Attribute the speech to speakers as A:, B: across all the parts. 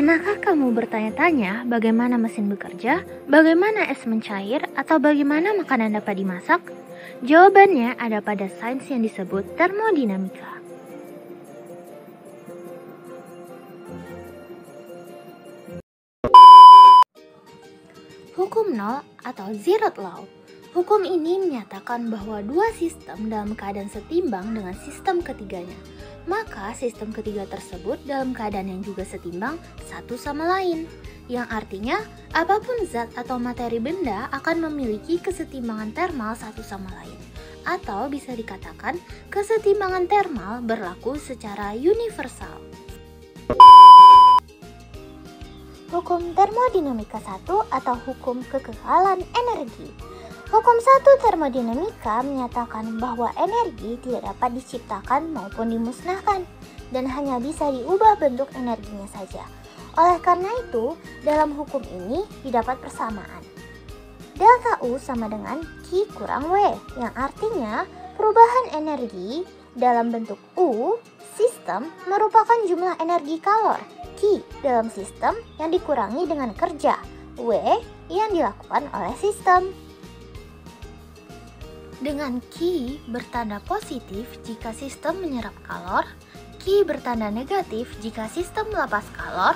A: Pernahkah kamu bertanya-tanya bagaimana mesin bekerja, bagaimana es mencair, atau bagaimana makanan dapat dimasak? Jawabannya ada pada sains yang disebut termodinamika. Hukum nol atau zeroth law. Hukum ini menyatakan bahwa dua sistem dalam keadaan setimbang dengan sistem ketiganya. Maka sistem ketiga tersebut dalam keadaan yang juga setimbang satu sama lain. Yang artinya apapun zat atau materi benda akan memiliki kesetimbangan termal satu sama lain. Atau bisa dikatakan kesetimbangan termal berlaku secara universal. Hukum termodinamika 1 atau hukum kekekalan energi. Hukum 1 termodinamika menyatakan bahwa energi tidak dapat diciptakan maupun dimusnahkan dan hanya bisa diubah bentuk energinya saja. Oleh karena itu, dalam hukum ini didapat persamaan. Delta U sama dengan Q kurang W, yang artinya perubahan energi dalam bentuk U sistem merupakan jumlah energi kalor Q dalam sistem yang dikurangi dengan kerja W yang dilakukan oleh sistem. Dengan Q bertanda positif jika sistem menyerap kalor, Q bertanda negatif jika sistem melepas kalor,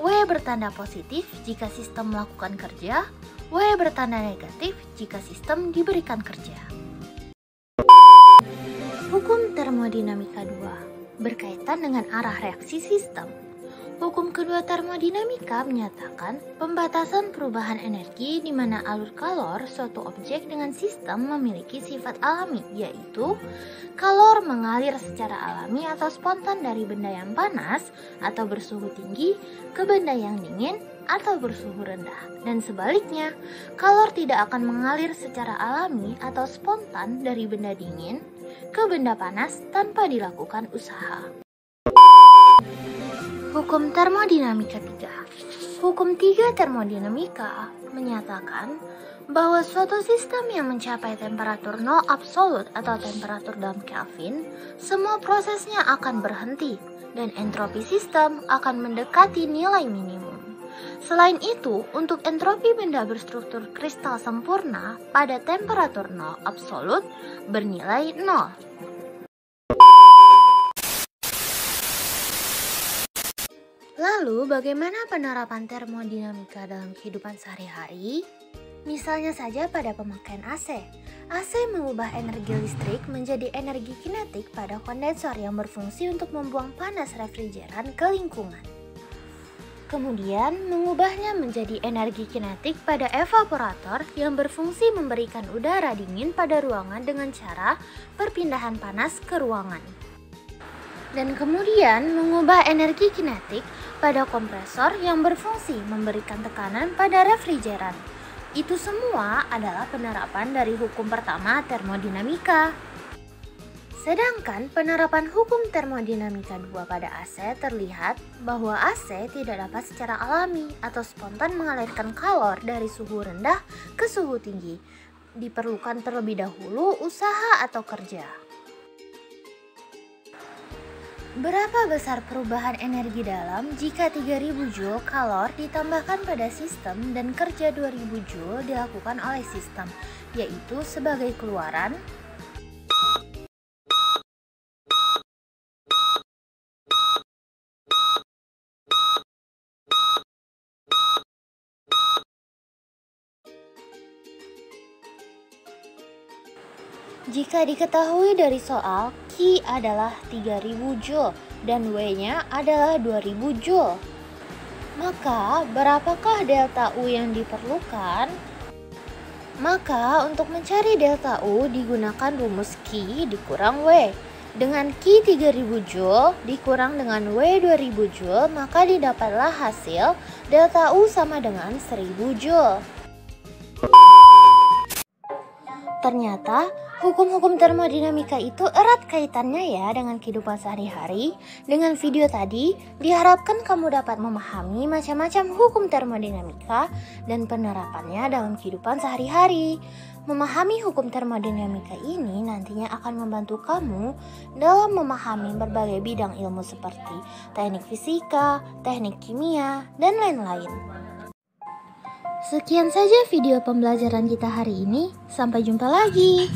A: W bertanda positif jika sistem melakukan kerja, W bertanda negatif jika sistem diberikan kerja. Hukum termodinamika 2 berkaitan dengan arah reaksi sistem. Hukum kedua termodinamika menyatakan pembatasan perubahan energi di mana alur kalor suatu objek dengan sistem memiliki sifat alami, yaitu kalor mengalir secara alami atau spontan dari benda yang panas atau bersuhu tinggi ke benda yang dingin atau bersuhu rendah, dan sebaliknya, kalor tidak akan mengalir secara alami atau spontan dari benda dingin ke benda panas tanpa dilakukan usaha. Hukum termodinamika 3. Hukum 3 termodinamika menyatakan bahwa suatu sistem yang mencapai temperatur nol absolut atau temperatur dalam Kelvin, semua prosesnya akan berhenti dan entropi sistem akan mendekati nilai minimum. Selain itu, untuk entropi benda berstruktur kristal sempurna pada temperatur nol absolut bernilai 0. Lalu, bagaimana penerapan termodinamika dalam kehidupan sehari-hari? Misalnya saja pada pemakaian AC. AC mengubah energi listrik menjadi energi kinetik pada kondensor yang berfungsi untuk membuang panas refrigeran ke lingkungan. Kemudian, mengubahnya menjadi energi kinetik pada evaporator yang berfungsi memberikan udara dingin pada ruangan dengan cara perpindahan panas ke ruangan. Dan kemudian mengubah energi kinetik pada kompresor yang berfungsi memberikan tekanan pada refrigeran. Itu semua adalah penerapan dari hukum pertama termodinamika. Sedangkan penerapan hukum termodinamika 2 pada AC terlihat bahwa AC tidak dapat secara alami atau spontan mengalirkan kalor dari suhu rendah ke suhu tinggi. Diperlukan terlebih dahulu usaha atau kerja. Berapa besar perubahan energi dalam jika 3000 Joule kalor ditambahkan pada sistem dan kerja 2000 Joule dilakukan oleh sistem, yaitu sebagai keluaran jika diketahui dari soal Q adalah 3000 Joule dan W-nya adalah 2000 Joule. Maka, berapakah delta U yang diperlukan? Maka, untuk mencari delta U digunakan rumus Q dikurang W. Dengan Q 3000 Joule dikurang dengan W 2000 Joule, maka didapatlah hasil delta U sama dengan 1000 Joule. Ternyata hukum-hukum termodinamika itu erat kaitannya ya dengan kehidupan sehari-hari. Dengan video tadi, diharapkan kamu dapat memahami macam-macam hukum termodinamika dan penerapannya dalam kehidupan sehari-hari. Memahami hukum termodinamika ini nantinya akan membantu kamu dalam memahami berbagai bidang ilmu seperti teknik fisika, teknik kimia, dan lain-lain. Sekian saja video pembelajaran kita hari ini. Sampai jumpa lagi.